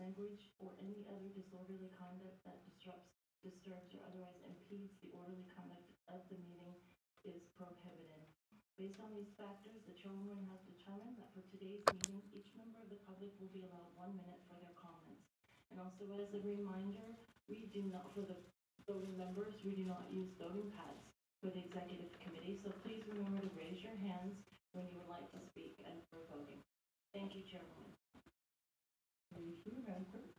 language, or any other disorderly conduct that disturbs, or otherwise impedes the orderly conduct of the meeting is prohibited. Based on these factors, the chairwoman has determined that for today's meeting, each member of the public will be allowed 1 minute for their comments. And also as a reminder, we do not, for the voting members, we do not use voting pads for the executive committee, so please remember to raise your hands when you would like to speak and for voting. Thank you, Chairwoman. Thank you, Madam Clerk.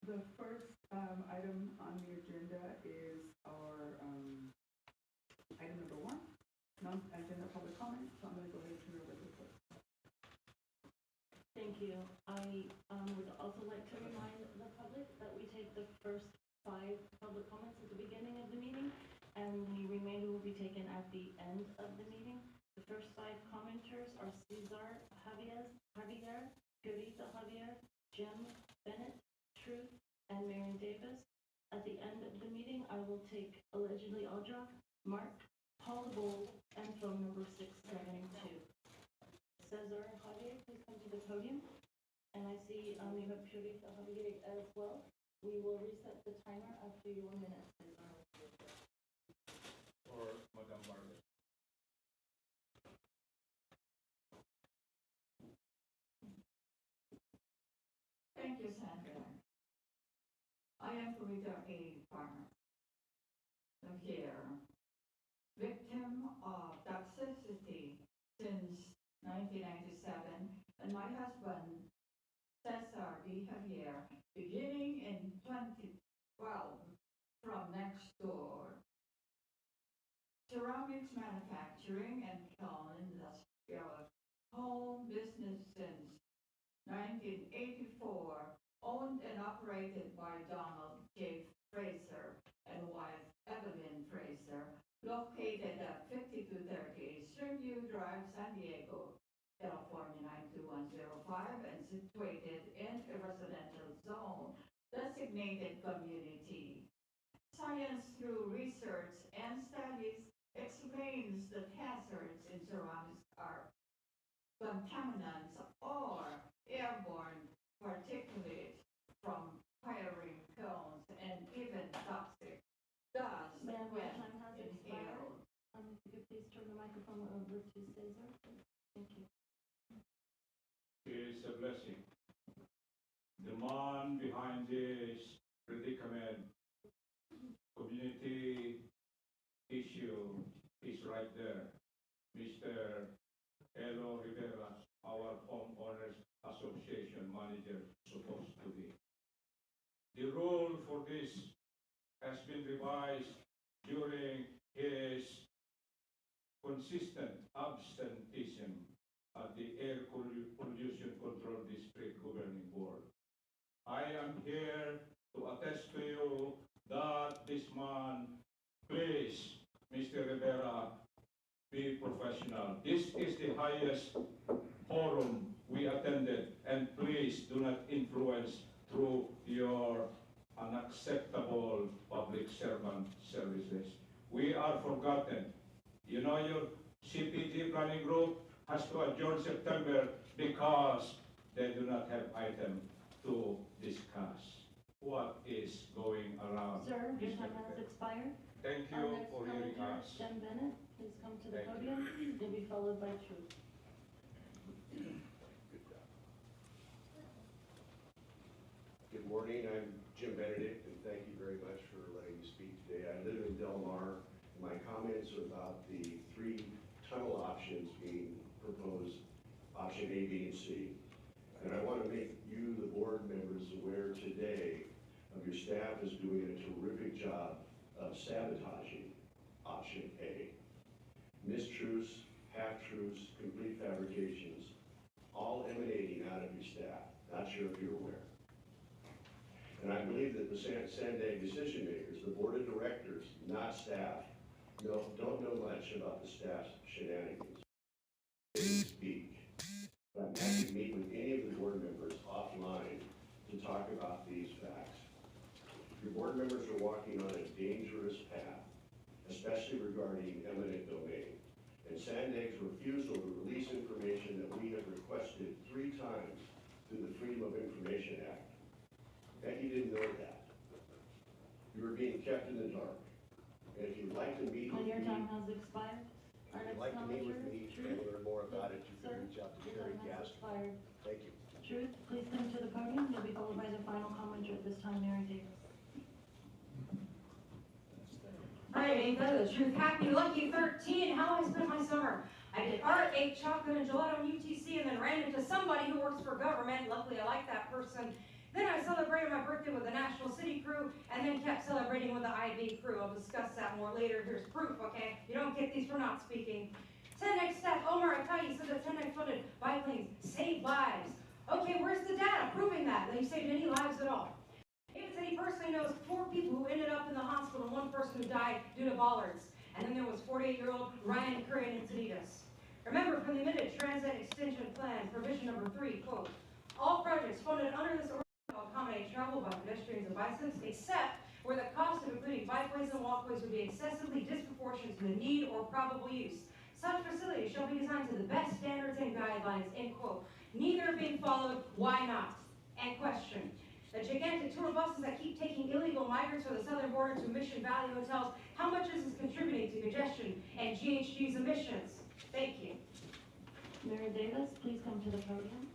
The first item on the agenda is our item number 1, non-agenda public comment. So I'm going to go ahead and turn it over to the clerk. Thank you. I would also like to remind the public that we take the first 5 public comments at the beginning of the meeting, and the remainder will be taken at the end of the meeting. The first 5 commenters are Cesar Javier, Purita Javier, Jim Bennett, Truth, and Marion Davis. At the end of the meeting, I will take allegedly Audra, Mark, Paul Bold, and phone number 672. Cesar Javier, please come to the podium. And I see you have Purita Javier as well. We will reset the timer after your minute, Cesar. Or Madam Margaret. Thank you, Sandra. I am Purita A. Farmer. I'm here, victim of toxicity since 1997, and my husband, Cesar B. Javier, beginning in 2012 from next door. Ceramics manufacturing and kiln industrial home business since 1984, owned and operated by Donald J. Fraser and wife Evelyn Fraser, located at 5230 Stringview Drive, San Diego, California 92105, and situated in a residential zone designated community. Science through research and studies explains that hazards in ceramics are contaminants or airborne particulates from firing kilns and even toxic dust Ma'am, your when time has expired. inhaled. If you could please turn the microphone over to Cesar. Thank you. It's a blessing. The man behind this predicament, community issue is right there. Mr. Elo Rivera, our homeowners association manager, supposed to be. The rule for this has been revised during his consistent absenteeism at the Air Pollution Control District Governing Board. I am here to attest to you that this man, please, Mr. Rivera, be professional. This is the highest forum we attended, and please do not influence through your unacceptable public servant services. We are forgotten. You know, your CPG planning group has to adjourn September because they do not have item to discuss. What is going around? Sir, your Mr. time has Rivera? expired. Thank Our you next for hearing commenter, us. Jim Bennett, please come to the Thank you. podium. You'll be followed by Truth. Good morning, I'm Jim Benedict, and thank you very much for letting me speak today. I live in Del Mar, and my comments are about the 3 tunnel options being proposed, option A, B, and C. And I want to make you, the board members, aware today of your staff is doing a terrific job of sabotaging option A. Mistruths, half-truths, complete fabrications, all emanating out of your staff. Not sure if you're aware. And I believe that the Sandag decision makers, the board of directors, not staff, don't know much about the staff's shenanigans. They speak. But I'm happy to meet with any of the board members offline to talk about these facts. Your board members are walking on a dangerous path, especially regarding eminent domain. And Sandag's refusal to release information that we have requested 3 times through the Freedom of Information Act. And you didn't know that. You were being kept in the dark. And if you'd like to meet When with your me, time has expired, our if you'd next like to meet with commenter, me Truth. and learn more about it, you Sir, can reach out to your Terry time has Gaster. expired. Thank you. Truth, please come to the podium. You'll be followed by the final commenter at this time, Mary Davis. Hi, ain't that the truth? Happy lucky 13. How I spent my summer. I did art, ate chocolate and gelato on UTC, and then ran into somebody who works for government. Luckily, I like that person. Then I celebrated my birthday with the National City crew, and then kept celebrating with the IB crew. I'll discuss that more later. Here's proof, okay? You don't get these for not speaking. 10X staff, Omar Akai said the 10X funded biplanes save lives. Okay, where's the data proving that they saved any lives at all? David said he personally knows 4 people who ended up in the hospital and 1 person who died due to bollards. And then there was 48-year-old Ryan Curry in Encinitas. Remember, from the Mid Transit Extension Plan, provision number 3, quote, all projects funded under this ordinance will accommodate travel by pedestrians and bicyclists, except where the cost of including bikeways and walkways would be excessively disproportionate to the need or probable use. Such facilities shall be designed to the best standards and guidelines, end quote. Neither are being followed, why not? And question. The gigantic tour buses that keep taking illegal migrants from the southern border to Mission Valley hotels, how much is this contributing to congestion and GHG's emissions? Thank you. Mary Davis, please come to the podium.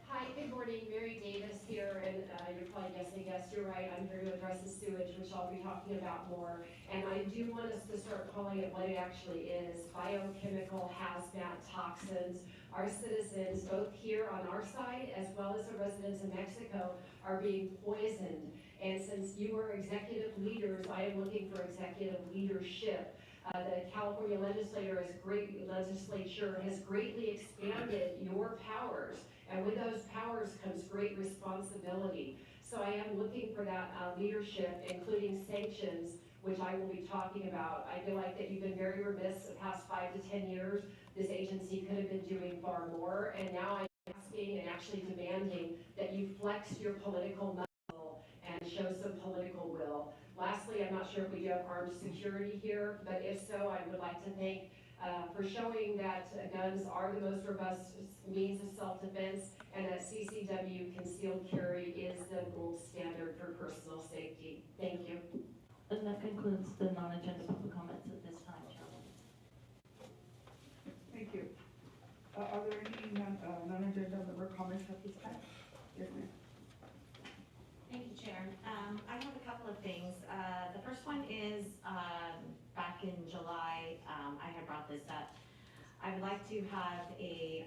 Hi, good morning, Mary Davis here, and you're probably guessing, yes, you're right, I'm here to address the sewage, which I'll be talking about more. And I do want us to start calling it what it actually is, biochemical hazmat toxins. Our citizens, both here on our side, as well as the residents in Mexico, are being poisoned. And since you are executive leaders, I am looking for executive leadership. The California legislature has greatly expanded your powers. And with those powers comes great responsibility. So I am looking for that leadership, including sanctions, which I will be talking about. I feel like that you've been very remiss the past 5 to 10 years. This agency could have been doing far more. And now I'm asking and actually demanding that you flex your political muscle and show some political will. Lastly, I'm not sure if we do have armed security here, but if so, I would like to thank for showing that guns are the most robust means of self-defense, and that CCW concealed carry is the gold standard for personal safety. Thank you. And that concludes the non-agenda public comments at this time, Chairman. Thank you. Are there any non-agenda member comments at this time? Yes, ma'am. Thank you, Chair. I have a couple of things. The first one is, back in July, I had brought this up. I would like to have a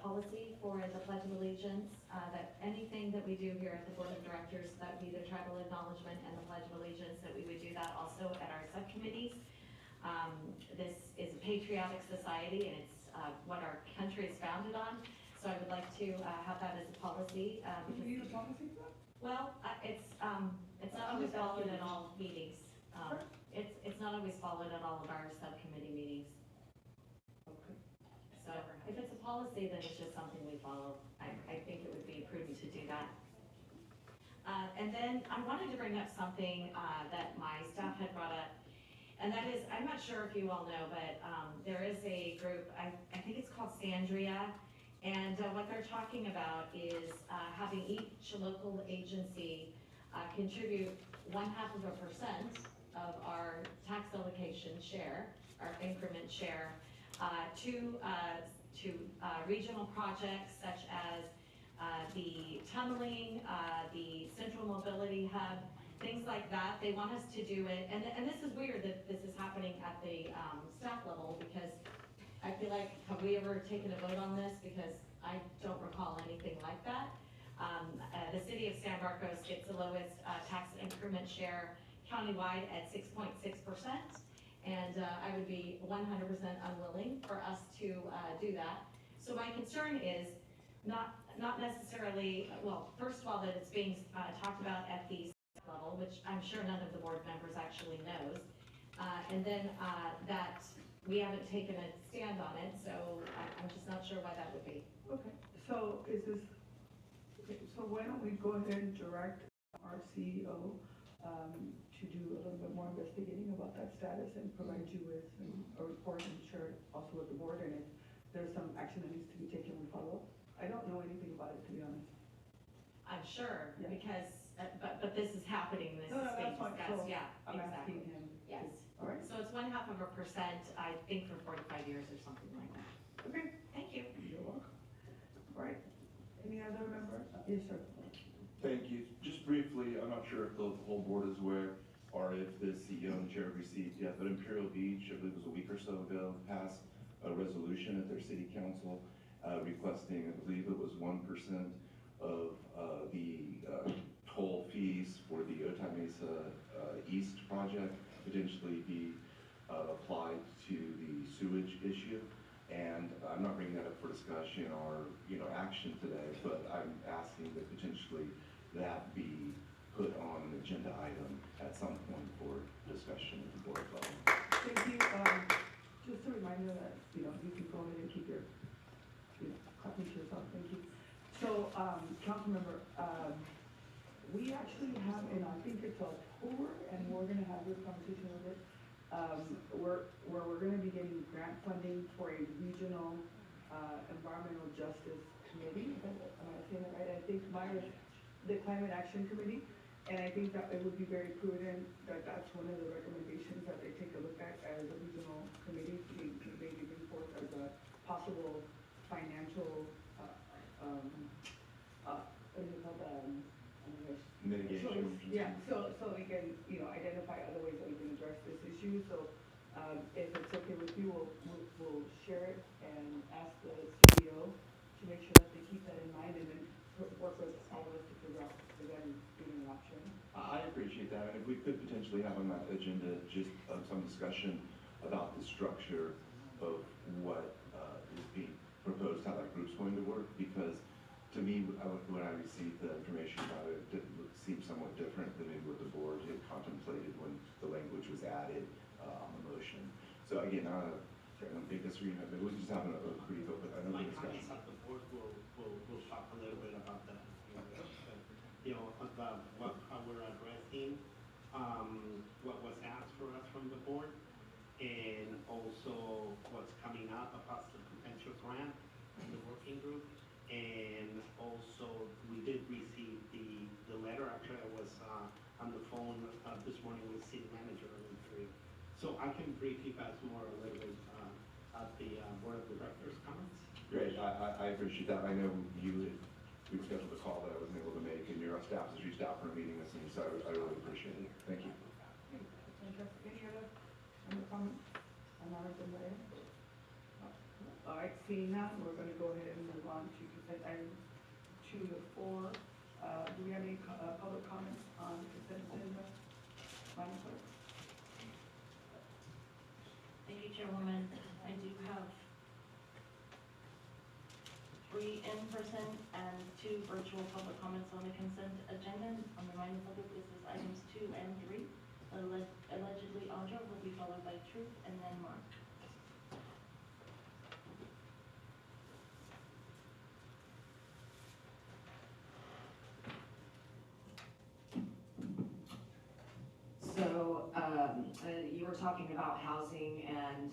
policy for the Pledge of Allegiance, that anything that we do here at the Board of Directors, that would be the tribal acknowledgement and the Pledge of Allegiance, that we would do that also at our subcommittees. This is a patriotic society, and it's what our country is founded on. So I would like to have that as a policy. Do you need a policy for that? Well, it's not always followed at all meetings. It's not always followed at all of our subcommittee meetings. Okay. So if it's a policy, then it's just something we follow. I think it would be prudent to do that. And then I wanted to bring up something that my staff had brought up. And that is, I'm not sure if you all know, but there is a group, I think it's called Sandria. And what they're talking about is having each local agency contribute 0.5% of our tax allocation share, our increment share, to regional projects such as the tunneling, the Central Mobility Hub, things like that. They want us to do it, and this is weird that this is happening at the staff level, because I feel like, have we ever taken a vote on this? Because I don't recall anything like that. The city of San Marcos gets the lowest tax increment share countywide at 6.6%. And I would be 100% unwilling for us to do that. So my concern is not necessarily, well, first of all, that it's being talked about at the level, which I'm sure none of the board members actually knows. And then that we haven't taken a stand on it, so I'm just not sure why that would be. Okay, so is this, okay, so why don't we go ahead and direct our CEO to do a little bit more investigating about that status and provide you with a report and share it also with the board, and if there's some action that needs to be taken, we follow up. I don't know anything about it, to be honest. I'm sure, Yeah. because, but this is happening, this No, is no, being that's fine. discussed, So, yeah, I'm exactly. asking him. Yes, All right, so it's 0.5%, I think for 45 years or something like that. okay, Thank you. you're welcome. All right, any other member? Yes, sir. Thank you. Just briefly, I'm not sure if the whole board is aware or if the CEO and the chair have received yet, but Imperial Beach, I believe it was a week or so ago, passed a resolution at their city council requesting, I believe it was 1% of the toll fees for the Otay Mesa East project potentially be applied to the sewage issue. And I'm not bringing that up for discussion or, action today, but I'm asking that potentially that be put on an agenda item at some point for discussion at the board level. Thank you. Just a reminder that, you can go ahead and keep your, copy to yourself. Thank you. So, council member, we actually have, and I think it's October, and we're gonna have this conversation with it. Where we're gonna be getting grant funding for a regional, environmental justice committee. Am I saying that right? I think mine is the Climate Action Committee. And I think that it would be very prudent that that's one of the recommendations that they take a look at as a regional committee to maybe bring forth as a possible financial, what is it called, Mitigation. yeah, so we can, identify other ways that we can address this issue. So, if it's okay with you, we'll share it and ask the CEO to make sure that they keep that in mind and then work with all of us to figure out if that is even an option. I appreciate that, and if we could potentially have on that agenda just some discussion about the structure of what is being proposed, how that group's going to work, because to me, when I received the information about it, it seemed somewhat different than maybe what the board had contemplated when the language was added on the motion. So again, I don't think this agreement, but we're just having a brief, but I know My the comments discussion. at the board will talk a little bit about that. How we're addressing, what was asked for us from the board, and also what's coming up about the potential grant in the working group. And also, we did receive the letter. Actually, I was on the phone this morning with city manager of Imperial. So I can briefly pass more a little bit at the board of directors comments. Great, I appreciate that. I know we scheduled a call that I wasn't able to make, and your staff has reached out for a meeting with me, so I really appreciate it. Thank you. Fantastic. Any other comments on our agenda item? All right, seeing that, we're gonna go ahead and move on to consent item 2 to 4. Do we have any public comments on consent agenda? Madam Clerk? Thank you, Chairwoman. I do have 3 in-person and 2 virtual public comments on the consent agenda. I'm reminding the public this is items 2 and 3. Allegedly Audra will be followed by Truth and then Mark. So, you were talking about housing, and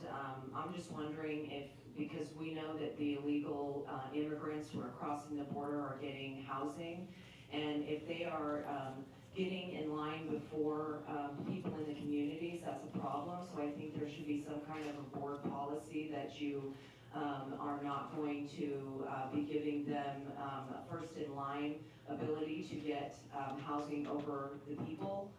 I'm just wondering if, because we know that the illegal immigrants who are crossing the border are getting housing, and if they are getting in line before people in the communities, that's a problem. So I think there should be some kind of a board policy that you are not going to be giving them first in line ability to get housing over the people.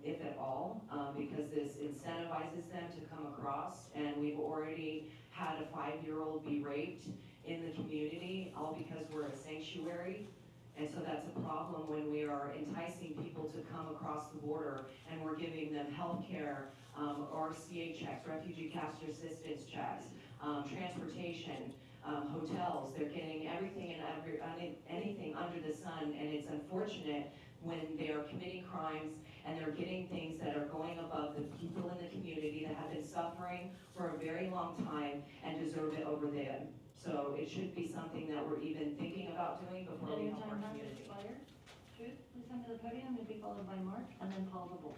If at all, because this incentivizes them to come across, and we've already had a 5-year-old be raped in the community, all because we're a sanctuary. And so that's a problem when we are enticing people to come across the border and we're giving them health care, RCA checks, refugee cash assistance checks, transportation, hotels. They're getting everything and anything under the sun, and it's unfortunate when they are committing crimes and they're getting things that are going above the people in the community that have been suffering for a very long time and deserve it over them. So it should be something that we're even thinking about doing before we help our community. Expired. Truth, please come to the podium, to be followed by Mark, and then Paul the Bull.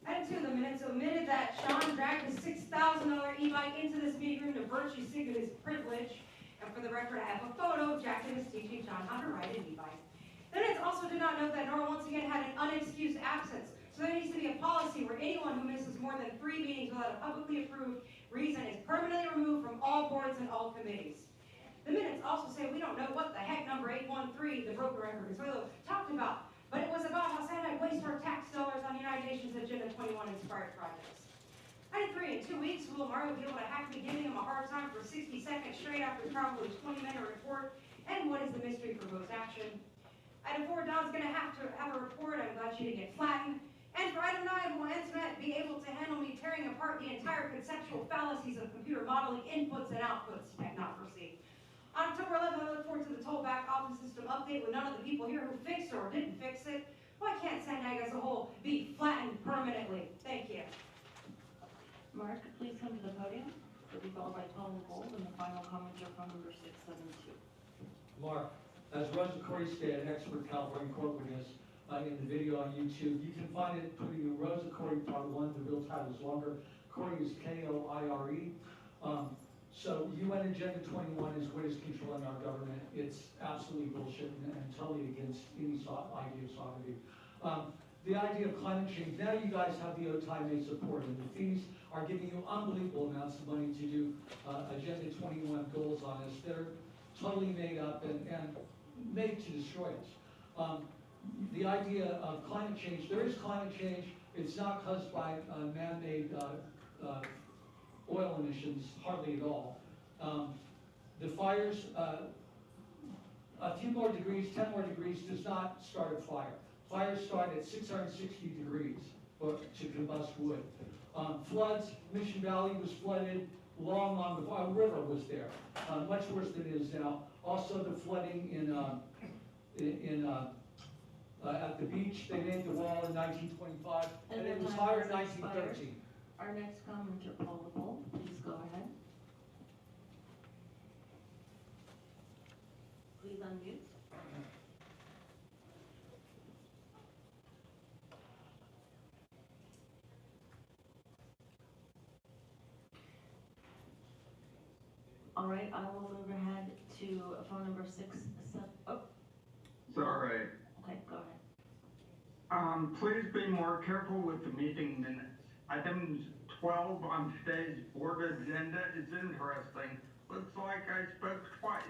Item 2 in the minutes omitted that Sean dragged his $6,000 e-bike into this meeting room to virtue signal his privilege. And for the record, I have a photo of Jack Dennis teaching Sean how to ride an e-bike. The minutes also did not note that Nora once again had an unexcused absence. So there needs to be a policy where anyone who misses more than 3 meetings without a publicly approved reason is permanently removed from all boards and all committees. The minutes also say we don't know what the heck number 813, the broken record, is really talked about. But it was about how Santa waste our tax dollars on United Nations Agenda 21 inspired projects. Item 3, in 2 weeks, will Mario be able to hack me giving him a hard time for 60 seconds straight after probably 20-minute report? And what is the mystery for proposed action? Item 4, Don's gonna have a report. I'm glad she didn't get flattened. And for item 9, will Antoinette be able to handle me tearing apart the entire conceptual fallacies of computer modeling inputs and outputs technocracy? On October 11th, I look forward to the toll back office system update with none of the people here who fixed or didn't fix it. Why can't Sandag as a whole be flattened permanently? Thank you. Mark, please come to the podium, to be followed by Paul the Bull, and the final comments are from number 672. Mark, as Rosa Corey said, an expert California court witness, in the video on YouTube, you can find it putting in Rosa Corey Part 1, the real title is longer. Corey is Koire. So UN Agenda 21 is what is controlling our government. It's absolutely bullshit and totally against any idea of sovereignty. The idea of climate change, now you guys have the OTI support, and the fees are giving you unbelievable amounts of money to do Agenda 21 goals on us. They're totally made up and made to destroy us. The idea of climate change, there is climate change. It's not caused by man-made oil emissions, hardly at all. The fires, a few more degrees, 10 more degrees does not start a fire. Fires start at 660 degrees to combust wood. Floods, Mission Valley was flooded long before, a river was there, much worse than it is now. Also the flooding at the beach, they made the wall in 1925, and it was higher in 1913. Our next commenter, Paul the Bull, please go ahead. Please unmute. All right, I will move ahead to phone number 677. Oh, It's all right. okay, go ahead. Please be more careful with the meeting minutes. Item 12 on today's board agenda is interesting. Looks like I spoke twice.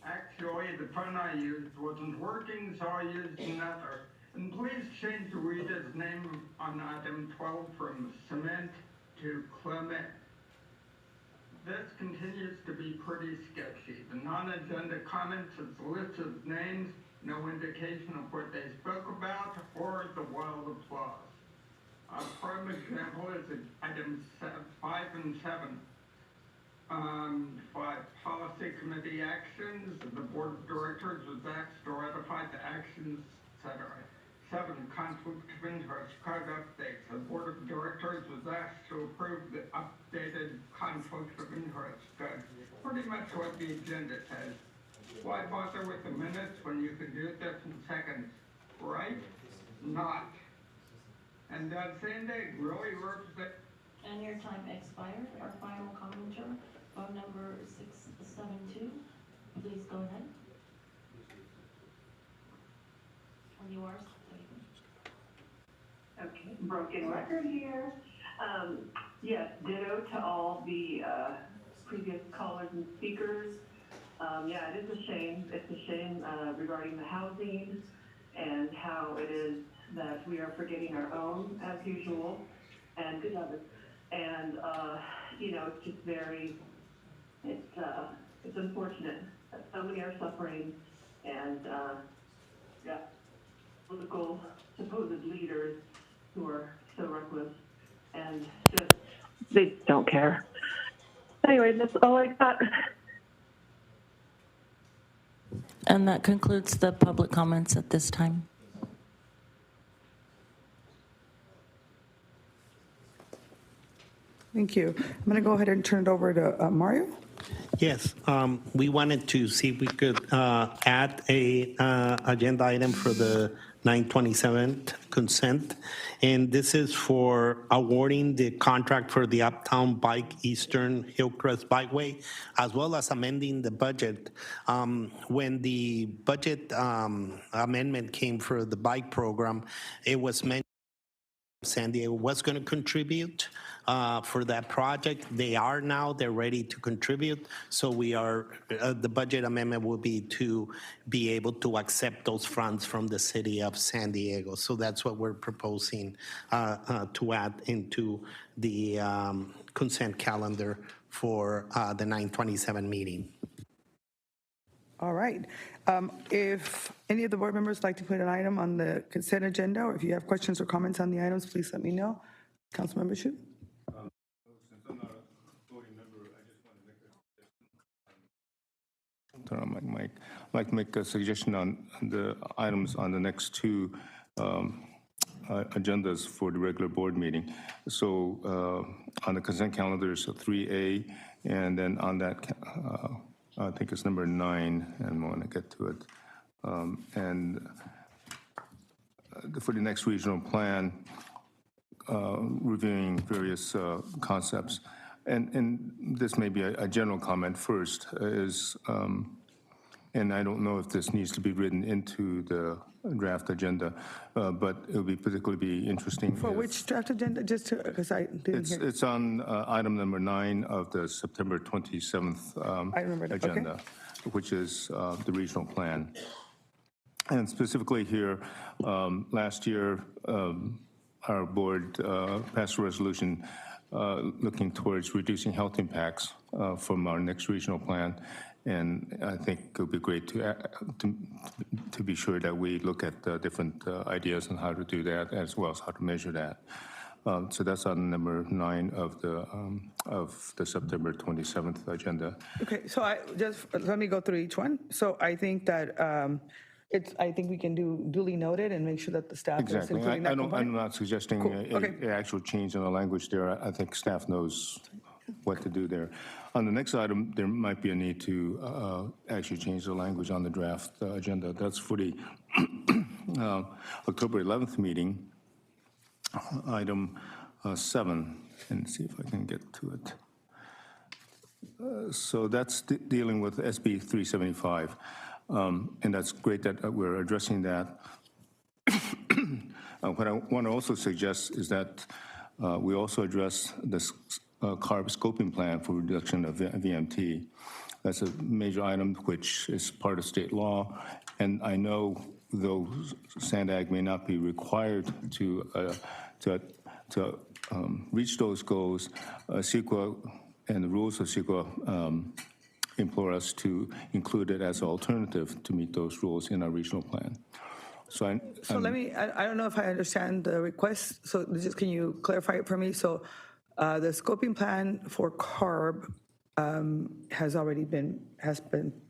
Actually, the phone I used wasn't working, so I used another. And please change Rita's name on item 12 from Cement to Clement. This continues to be pretty sketchy. The non-agenda comments is a list of names, no indication of what they spoke about or the wild applause. A prime example is items 5 and 7. 5, policy committee actions. The board of directors was asked to ratify the actions, etc. 7, conflict of interest card updates. The board of directors was asked to approve the updated conflict of interest card. Pretty much what the agenda says. Why bother with the minutes when you can do this in seconds, right? Not. And does Sandy really represent? And your time expired. Our final commenter, phone number 672. Please go ahead. When you are. Okay, broken record here. Yes, ditto to all the previous callers and speakers. Yeah, it is a shame. It's a shame regarding the housing and how it is that we are forgetting our own as usual and good others. And you know, it's just very, it's unfortunate that so many are suffering and yeah, political supposed leaders who are so reckless and just, they don't care. Anyway, that's all I got. And that concludes the public comments at this time. Thank you. I'm going to go ahead and turn it over to Mario. Yes, we wanted to see if we could add a agenda item for the 927 consent. And this is for awarding the contract for the Uptown Bike Eastern Hillcrest Bikeway, as well as amending the budget. When the budget amendment came for the bike program, it was mentioned San Diego was going to contribute for that project. They are now, they're ready to contribute. So we are, the budget amendment will be to be able to accept those funds from the city of San Diego. So that's what we're proposing to add into the consent calendar for the 927 meeting. All right. If any of the board members like to put an item on the consent agenda, or if you have questions or comments on the items, please let me know. Councilmember Shu? Since I'm not a voting member, I just want to turn on my mic. I'd like to make a suggestion on the items on the next two agendas for the regular board meeting. So on the consent calendar is 3A, and then on that, I think it's number 9, and I want to get to it. For the next regional plan, reviewing various concepts. And this may be a general comment first, is, and I don't know if this needs to be written into the draft agenda, but it would be particularly interesting. For which draft agenda, just to, because I didn't hear. It's on item number 9 of the September 27th I remember that. agenda, Okay. which is the regional plan. And specifically here, last year, our board passed a resolution looking towards reducing health impacts from our next regional plan. And I think it would be great to be sure that we look at different ideas on how to do that, as well as how to measure that. So that's on number 9 of the September 27th agenda. Okay, so let me go through each one. So I think that I think we can do duly noted and make sure that the staff is Exactly. including that component. I'm not suggesting Cool. Okay. an actual change in the language there. I think staff knows what to do there. On the next item, there might be a need to actually change the language on the draft agenda. That's for the October 11th meeting, item 7, and see if I can get to it. So that's dealing with SB 375, and that's great that we're addressing that. What I want to also suggest is that we also address this CARB scoping plan for reduction of VMT. That's a major item which is part of state law, and I know though SANDAG may not be required to reach those goals, CEQA and the rules of CEQA implore us to include it as an alternative to meet those rules in our regional plan. So I don't know if I understand the request, so just can you clarify it for me? So the scoping plan for CARB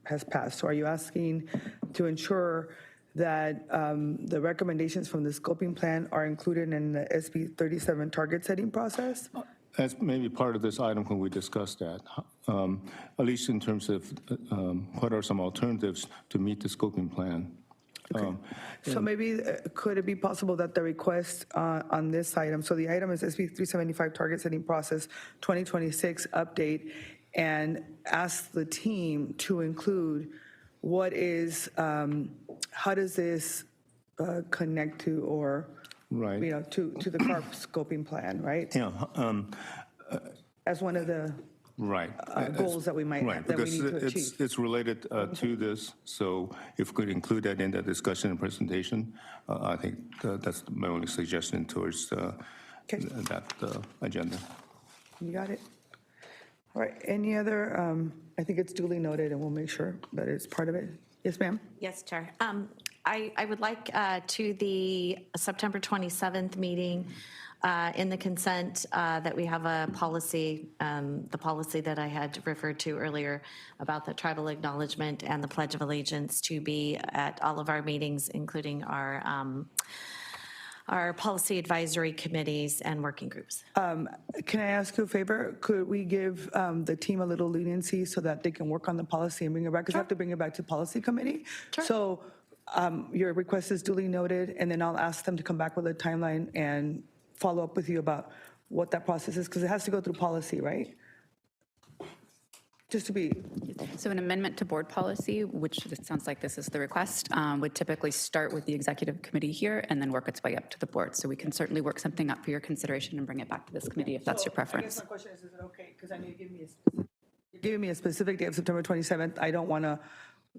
has passed. So are you asking to ensure that the recommendations from the scoping plan are included in the SB 37 target setting process? That's maybe part of this item when we discuss that, at least in terms of what are some alternatives to meet the scoping plan. Okay. So maybe could it be possible that the request on this item, so the item is SB 375 target setting process 2026 update, and ask the team to include what is, how does this connect to or, right, you know, to the CARB scoping plan, right? Yeah. As one of the right goals that we might right, that we because need to achieve. it's related to this. So if we could include that in the discussion and presentation, I think that's my only suggestion towards that agenda. You got it. All right. Any other? I think it's duly noted, and we'll make sure that it's part of it. Yes, ma'am. Yes, Chair. I would like to the September 27th meeting in the consent that we have a policy, the policy that I had referred to earlier about the tribal acknowledgement and the Pledge of Allegiance to be at all of our meetings, including our our policy advisory committees and working groups. Can I ask you a favor? Could we give the team a little leniency so that they can work on the policy and bring it back? Because I have to bring it back to policy committee. Sure. So your request is duly noted, and then I'll ask them to come back with a timeline and follow up with you about what that process is, because it has to go through policy, right? Just to be, So an amendment to board policy, which it sounds like this is the request, would typically start with the executive committee here and then work its way up to the board. So we can certainly work something up for your consideration and bring it back to this committee if that's your I guess preference. my question is it okay? Because I know you're giving me a specific date of September 27th. I don't want to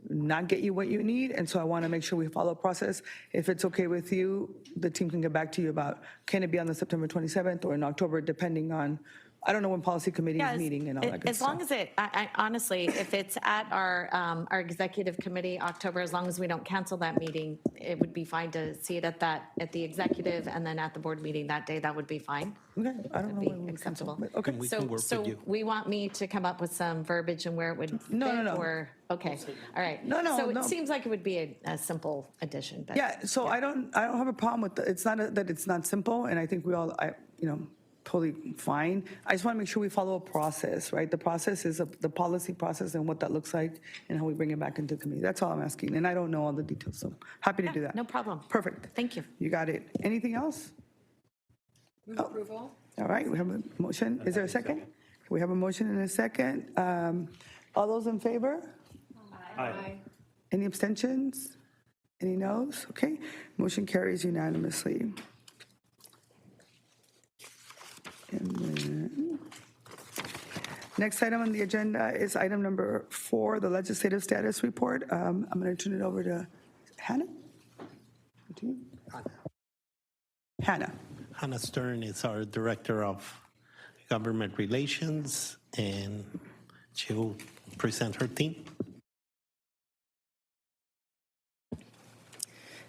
not get you what you need, and so I want to make sure we follow a process. If it's okay with you, the team can get back to you about, can it be on the September 27th or in October, depending on, I don't know when policy committee is meeting and all that good As stuff. long as I honestly, if it's at our executive committee, October, as long as we don't cancel that meeting, it would be fine to see it at the executive and then at the board meeting that day, that would be fine. Okay, I don't know Would when be we acceptable. cancel, but okay. We can work So with you. we want me to come up with some verbiage and where it would fit? No. Or, okay, all right. No. So it seems like it would be a simple addition, but. Yeah, so I don't have a problem with, it's not that it's not simple, and I think we all, totally fine. I just want to make sure we follow a process, right? The process is the policy process and what that looks like and how we bring it back into committee. That's all I'm asking, and I don't know all the details, so happy to do that. No problem. Perfect. Thank you. You got it. Anything else? Move approval. All right, we have a motion. Is there a second? We have a motion and a second. All those in favor? Aye. Any abstentions? Any noes? Okay, motion carries unanimously. And then, next item on the agenda is item number 4, the legislative status report. I'm going to turn it over to Hannah. To you. Hannah. Hannah Stern is our Director of Government Relations, and she will present her team.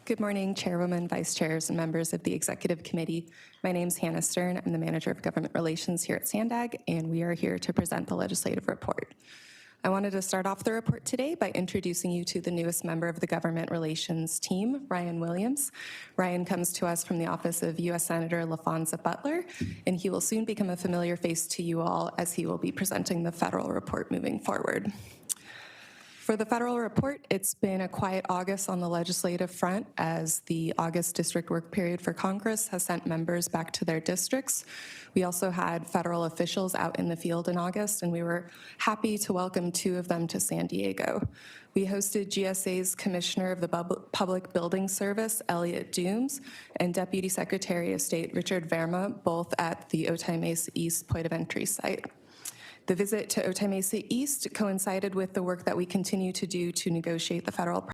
Good morning, Chairwoman, Vice Chairs, and members of the Executive Committee. My name is Hannah Stern. I'm the Manager of Government Relations here at SANDAG, and we are here to present the legislative report. I wanted to start off the report today by introducing you to the newest member of the Government Relations team, Ryan Williams. Ryan comes to us from the office of U.S. Senator LaFonza Butler, and he will soon become a familiar face to you all as he will be presenting the federal report moving forward. For the federal report, it's been a quiet August on the legislative front as the August district work period for Congress has sent members back to their districts. We also had federal officials out in the field in August, and we were happy to welcome 2 of them to San Diego. We hosted GSA's Commissioner of the Public Building Service, Elliot Dooms, and Deputy Secretary of State Richard Verma, both at the Otay Mesa East point of entry site. The visit to Otay Mesa East coincided with the work that we continue to do to negotiate the federal